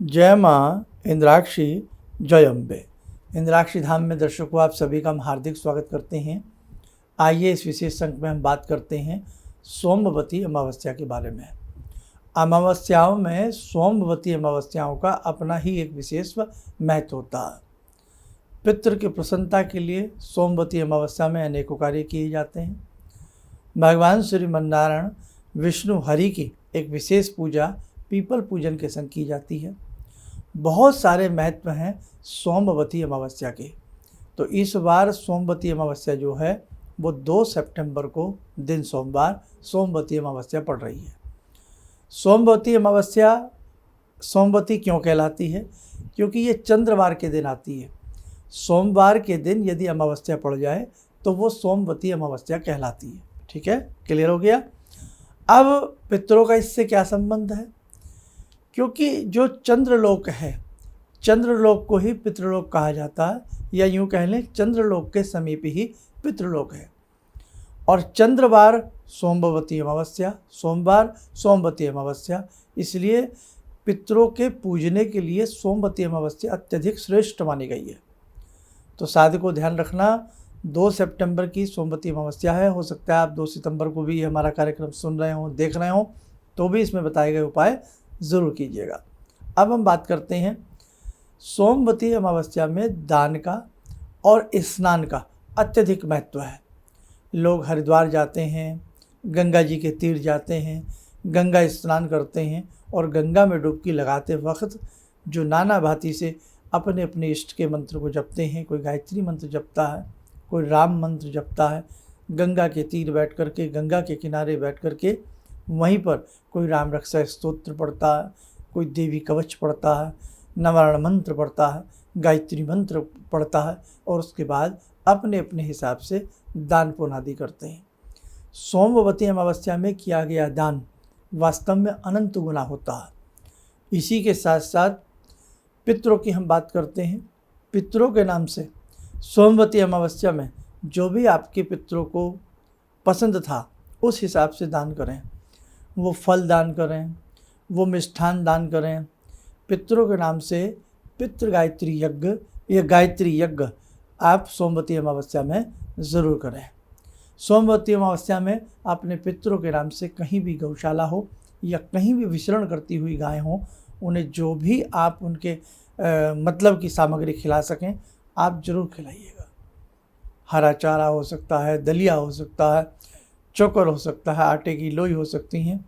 जय माँ इंद्राक्षी जय अम्बे। इंद्राक्षी धाम में दर्शकों आप सभी का हम हार्दिक स्वागत करते हैं। आइए इस विशेष अंक में हम बात करते हैं सोमवती अमावस्या के बारे में। अमावस्याओं में सोमवती अमावस्याओं का अपना ही एक विशेष महत्व होता है। पितृ की प्रसन्नता के लिए सोमवती अमावस्या में अनेकों कार्य किए जाते हैं। भगवान श्रीमन्नारायण विष्णु हरि की एक विशेष पूजा पीपल पूजन के संग की जाती है। बहुत सारे महत्व हैं सोमवती अमावस्या के। तो इस बार सोमवती अमावस्या जो है वो 2 सितंबर को दिन सोमवार सोमवती अमावस्या पड़ रही है। सोमवती अमावस्या सोमवती क्यों कहलाती है? क्योंकि ये चंद्रवार के दिन आती है। सोमवार के दिन यदि अमावस्या पड़ जाए तो वो सोमवती अमावस्या कहलाती है। ठीक है, क्लियर हो गया। अब पितरों का इससे क्या संबंध है? क्योंकि जो चंद्रलोक है, चंद्रलोक को ही पितृलोक कहा जाता है, या यूँ कह लें चंद्रलोक के समीप ही पितृलोक है। और चंद्रवार सोमवती अमावस्या, सोमवार सोमवती अमावस्या, इसलिए पितरों के पूजने के लिए सोमवती अमावस्या अत्यधिक श्रेष्ठ मानी गई है। तो साधकों ध्यान रखना, 2 सितंबर की सोमवती अमावस्या है। हो सकता है आप 2 सितंबर को भी हमारा कार्यक्रम सुन रहे हों, देख रहे हों, तो भी इसमें बताए गए उपाय ज़रूर कीजिएगा। अब हम बात करते हैं सोमवती अमावस्या में दान का और स्नान का अत्यधिक महत्व है। लोग हरिद्वार जाते हैं, गंगा जी के तीर जाते हैं, गंगा स्नान करते हैं और गंगा में डुबकी लगाते वक्त जो नाना भांति से अपने अपने इष्ट के मंत्र को जपते हैं। कोई गायत्री मंत्र जपता है, कोई राम मंत्र जपता है। गंगा के तीर बैठ कर के, गंगा के किनारे बैठ कर के वहीं पर कोई राम रक्षा स्तोत्र पढ़ता है, कोई देवी कवच पढ़ता है, नवारण मंत्र पढ़ता है, गायत्री मंत्र पढ़ता है और उसके बाद अपने अपने हिसाब से दान पुण्य आदि करते हैं। सोमवती अमावस्या में किया गया दान वास्तव में अनंत गुना होता है। इसी के साथ साथ पितरों की हम बात करते हैं। पितरों के नाम से सोमवती अमावस्या में जो भी आपके पितरों को पसंद था उस हिसाब से दान करें। वो फल दान करें, वो मिष्ठान दान करें। पितरों के नाम से पितृ गायत्री यज्ञ या गायत्री यज्ञ आप सोमवती अमावस्या में ज़रूर करें। सोमवती अमावस्या में अपने पितरों के नाम से कहीं भी गौशाला हो या कहीं भी विचरण करती हुई गाय हो, उन्हें जो भी आप उनके मतलब की सामग्री खिला सकें आप ज़रूर खिलाइएगा। हरा चारा हो सकता है, दलिया हो सकता है, चोकर हो सकता है, आटे की लोई हो सकती हैं,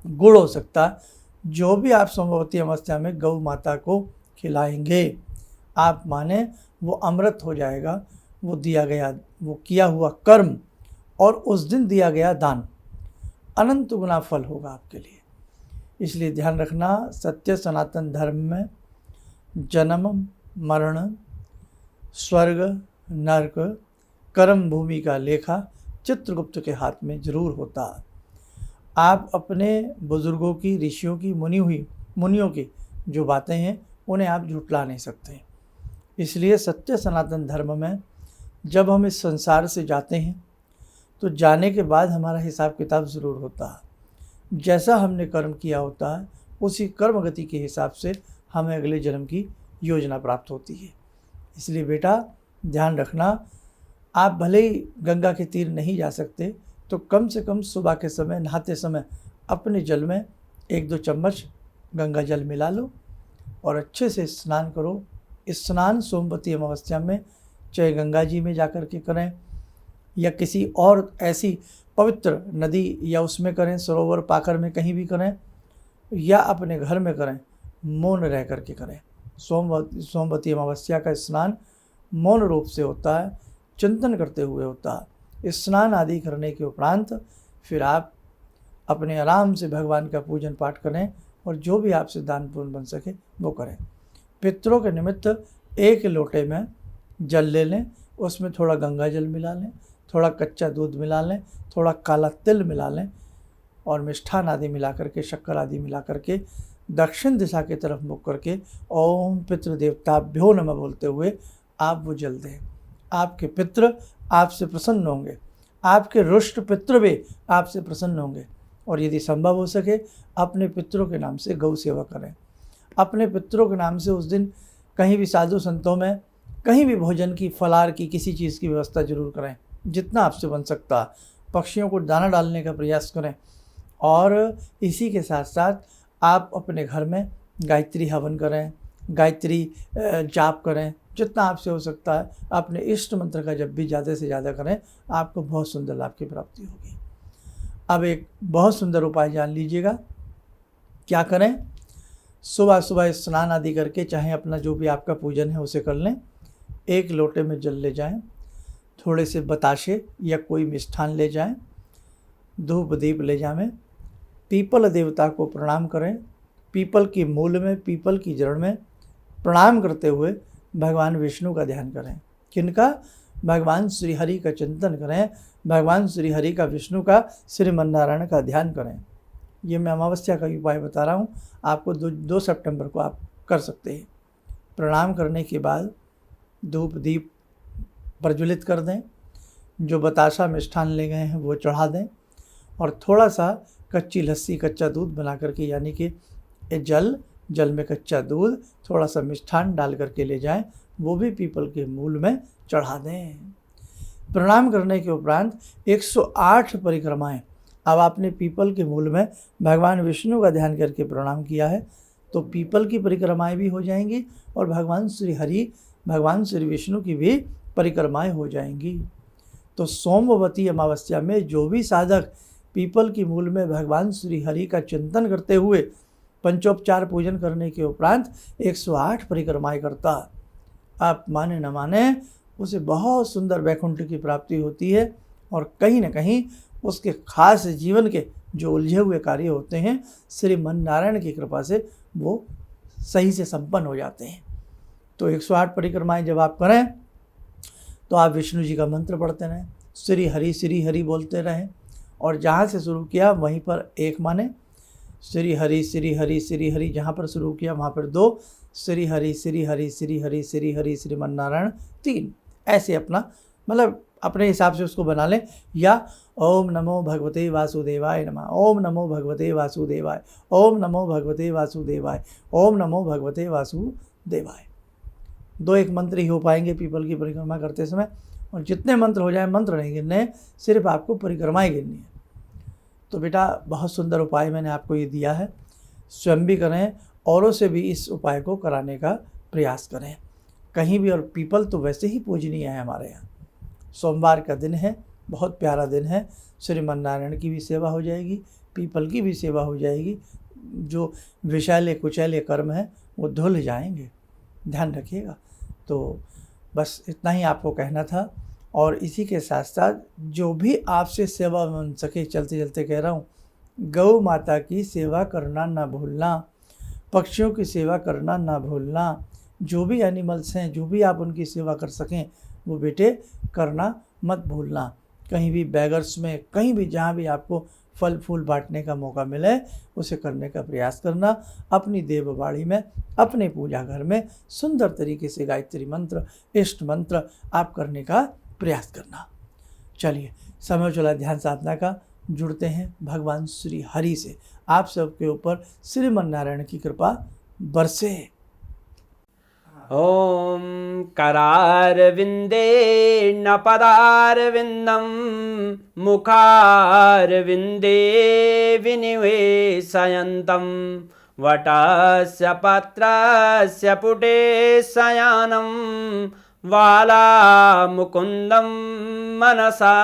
गुड़ हो सकता है। जो भी आप सोमवती अमावस्या में गौ माता को खिलाएंगे आप माने वो अमृत हो जाएगा। वो दिया गया, वो किया हुआ कर्म और उस दिन दिया गया दान अनंत गुना फल होगा आपके लिए। इसलिए ध्यान रखना, सत्य सनातन धर्म में जन्म मरण स्वर्ग नरक कर्म भूमि का लेखा चित्रगुप्त के हाथ में जरूर होता है। आप अपने बुजुर्गों की, ऋषियों की, मुनियों की जो बातें हैं उन्हें आप झुटला नहीं सकते। इसलिए सत्य सनातन धर्म में जब हम इस संसार से जाते हैं तो जाने के बाद हमारा हिसाब किताब ज़रूर होता है। जैसा हमने कर्म किया होता है उसी कर्म गति के हिसाब से हमें अगले जन्म की योजना प्राप्त होती है। इसलिए बेटा ध्यान रखना, आप भले ही गंगा के तीर नहीं जा सकते तो कम से कम सुबह के समय नहाते समय अपने जल में 1-2 चम्मच गंगा जल मिला लो और अच्छे से स्नान करो। स्नान सोमवती अमावस्या में चाहे गंगा जी में जाकर के करें या किसी और ऐसी पवित्र नदी या उसमें करें, सरोवर पाकर में कहीं भी करें, या अपने घर में करें, मौन रह कर के करें। सोमवती अमावस्या का स्नान मौन रूप से होता है, चिंतन करते हुए होता है। स्नान आदि करने के उपरांत फिर आप अपने आराम से भगवान का पूजन पाठ करें और जो भी आपसे दान पुण्य बन सके वो करें। पितरों के निमित्त 1 लोटे में जल ले लें, उसमें थोड़ा गंगा जल मिला लें, थोड़ा कच्चा दूध मिला लें, थोड़ा काला तिल मिला लें और मिष्ठान आदि मिला करके, शक्कर आदि मिला करके दक्षिण दिशा की तरफ मुख करके ओम पितृदेवताभ्यो नमः बोलते हुए आप वो जल दें। आपके पितृ आपसे प्रसन्न होंगे, आपके रुष्ट पितृ भी आपसे प्रसन्न होंगे। और यदि संभव हो सके अपने पितरों के नाम से गौ सेवा करें। अपने पितरों के नाम से उस दिन कहीं भी साधु संतों में कहीं भी भोजन की, फलाहार की, किसी चीज़ की व्यवस्था जरूर करें, जितना आपसे बन सकता। पक्षियों को दाना डालने का प्रयास करें। और इसी के साथ साथ आप अपने घर में गायत्री हवन करें, गायत्री जाप करें, जितना आपसे हो सकता है। अपने इष्ट मंत्र का जब भी ज़्यादा से ज़्यादा करें, आपको बहुत सुंदर लाभ की प्राप्ति होगी। अब एक बहुत सुंदर उपाय जान लीजिएगा। क्या करें? सुबह सुबह स्नान आदि करके, चाहे अपना जो भी आपका पूजन है उसे कर लें। एक लोटे में जल ले जाएं, थोड़े से बताशे या कोई मिष्ठान ले जाएं, धूप दीप ले जाएं, पीपल देवता को प्रणाम करें। पीपल की मूल में, पीपल की जड़ में प्रणाम करते हुए भगवान विष्णु का ध्यान करें। किनका? भगवान श्री हरि का चिंतन करें, भगवान श्री हरि का, विष्णु का, श्रीमन्नारायण का ध्यान करें। ये मैं अमावस्या का उपाय बता रहा हूँ, आपको 2 सितंबर को आप कर सकते हैं। प्रणाम करने के बाद धूप दीप प्रज्वलित कर दें, जो बताशा मिष्ठान ले गए हैं वो चढ़ा दें, और थोड़ा सा कच्ची लस्सी, कच्चा दूध बना करके, यानी कि जल में कच्चा दूध, थोड़ा सा मिष्ठान डाल करके ले जाएं, वो भी पीपल के मूल में चढ़ा दें। प्रणाम करने के उपरांत 108 परिक्रमाएं, अब आपने पीपल के मूल में भगवान विष्णु का ध्यान करके प्रणाम किया है, तो पीपल की परिक्रमाएं भी हो जाएंगी और भगवान श्री हरि, भगवान श्री विष्णु की भी परिक्रमाएं हो जाएंगी। तो सोमवती अमावस्या में जो भी साधक पीपल की मूल में भगवान श्री हरि का चिंतन करते हुए पंचोपचार पूजन करने के उपरांत 108 परिक्रमाएं करता, आप माने न माने, उसे बहुत सुंदर वैकुंठ की प्राप्ति होती है। और कहीं न कहीं उसके खास जीवन के जो उलझे हुए कार्य होते हैं, श्रीमन्नारायण की कृपा से वो सही से संपन्न हो जाते हैं। तो 108 परिक्रमाएं जब आप करें तो आप विष्णु जी का मंत्र पढ़ते रहें, श्री हरि बोलते रहें, और जहाँ से शुरू किया वहीं पर 1 माने, श्री हरि जहाँ पर शुरू किया वहाँ पर 2, श्री हरि श्रीमन्नारायण 3, ऐसे अपना मतलब अपने हिसाब से उसको बना लें। या ओम नमो भगवते वासुदेवाय नमः, ओम नमो भगवते वासुदेवाय, ओम नमो भगवते वासुदेवाय, ओम नमो भगवते वासुदेवाय। 2-1 मंत्र ही हो पाएंगे पीपल की परिक्रमा करते समय, और जितने मंत्र हो जाए, मंत्र नहीं गिनने, सिर्फ आपको परिक्रमाएं गिननी है। तो बेटा बहुत सुंदर उपाय मैंने आपको ये दिया है, स्वयं भी करें, औरों से भी इस उपाय को कराने का प्रयास करें कहीं भी। और पीपल तो वैसे ही पूजनीय है हमारे यहाँ। सोमवार का दिन है, बहुत प्यारा दिन है, श्रीमन्नारायण की भी सेवा हो जाएगी, पीपल की भी सेवा हो जाएगी, जो विषैले कुचैले कर्म हैं वो धुल जाएंगे, ध्यान रखिएगा। तो बस इतना ही आपको कहना था। और इसी के साथ साथ जो भी आपसे सेवा बन सके, चलते चलते कह रहा हूँ, गौ माता की सेवा करना ना भूलना, पक्षियों की सेवा करना ना भूलना, जो भी एनिमल्स हैं, जो भी आप उनकी सेवा कर सकें वो बेटे करना मत भूलना। कहीं भी बेगर्स में, कहीं भी जहाँ भी आपको फल फूल बांटने का मौका मिले, उसे करने का प्रयास करना। अपनी देववाड़ी में, अपने पूजा घर में सुंदर तरीके से गायत्री मंत्र, इष्ट मंत्र आप करने का प्रयास करना। चलिए, समय चला ध्यान साधना का, जुड़ते हैं भगवान श्री हरि से। आप सबके ऊपर श्रीमन्नारायण की कृपा बरसे। ॐ करारविन्दे न पदारविन्दं मुखारविन्दे विनिवेशयन्तं वटस्य पत्रस्य पुटे शयानं बालामुकुन्दं मनसा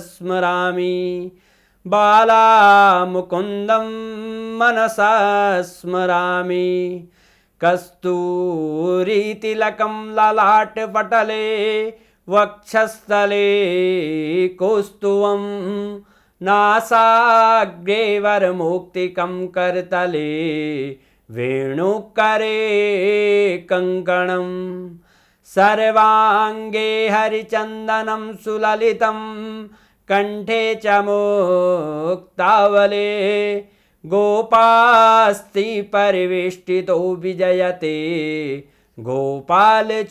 स्मरामि, बालामुकुन्दं मनसा स्मरामि। कस्तूरीतिलकं ललाटपटले वक्षस्थले कौस्तुभं नासाग्रे वरमुक्तिकं करतले वेणुकरे कङ्कणं सर्वाङ्गे हरिचन्दनं सुललितं कण्ठे च मुक्तावले गोपास्ति परिवेष्टितो विजयते गोपालचूडामणि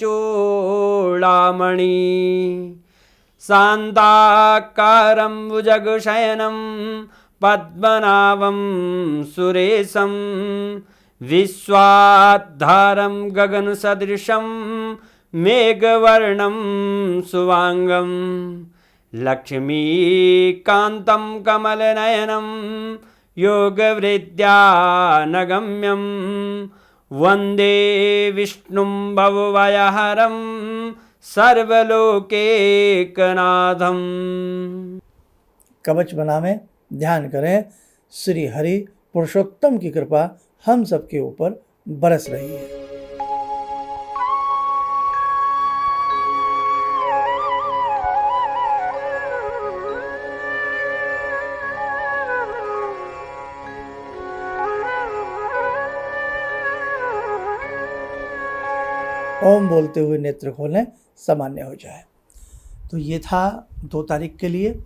शान्ताकारं भुजगशयनं पद्मनाभं सुरेशं विश्वाधारं गगनसदृशं मेघवर्णं शुभांगं लक्ष्मीकान्तं कमलनयनं योगवृद्ध्यानगम्यं वन्दे विष्णुं भवभयहरं सर्वलोकैकनाथम्। कवच बनावें, ध्यान करें, श्री हरि पुरुषोत्तम की कृपा हम सबके ऊपर बरस रही है। ओम बोलते हुए नेत्र खोलें, सामान्य हो जाए। तो ये था 2 तारीख के लिए।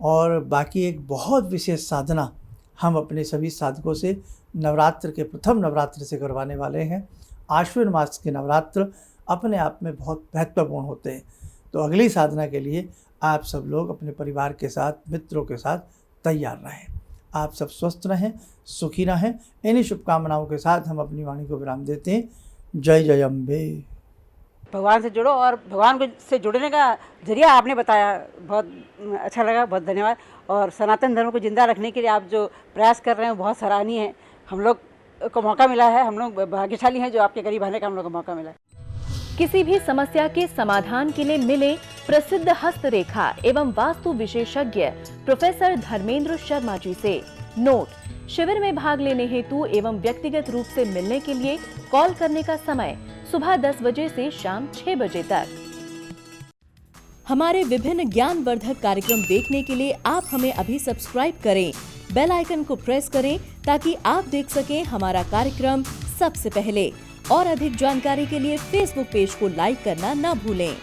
और बाकी एक बहुत विशेष साधना हम अपने सभी साधकों से नवरात्र के प्रथम नवरात्र से करवाने वाले हैं। आश्विन मास के नवरात्र अपने आप में बहुत महत्वपूर्ण होते हैं। तो अगली साधना के लिए आप सब लोग अपने परिवार के साथ, मित्रों के साथ तैयार रहें। आप सब स्वस्थ रहें, सुखी रहें। इन्हीं शुभकामनाओं के साथ हम अपनी वाणी को विराम देते हैं। जय जय अम्बे। भगवान से जुड़ो, और भगवान से जुड़ने का जरिया आपने बताया, बहुत अच्छा लगा, बहुत धन्यवाद। और सनातन धर्म को जिंदा रखने के लिए आप जो प्रयास कर रहे हैं वो बहुत सराहनीय है। हम लोग को मौका मिला है, हम लोग भाग्यशाली हैं जो आपके करीब आने का हम लोग को मौका मिला है। किसी भी समस्या के समाधान के लिए मिले प्रसिद्ध हस्तरेखा एवं वास्तु विशेषज्ञ प्रोफेसर धर्मेंद्र शर्मा जी से। नोट: शिविर में भाग लेने हेतु एवं व्यक्तिगत रूप से मिलने के लिए कॉल करने का समय सुबह 10 बजे से शाम 6 बजे तक। हमारे विभिन्न ज्ञानवर्धक कार्यक्रम देखने के लिए आप हमें अभी सब्सक्राइब करें, बेल आइकन को प्रेस करें ताकि आप देख सकें हमारा कार्यक्रम सबसे पहले। और अधिक जानकारी के लिए फेसबुक पेज को लाइक करना न भूलें।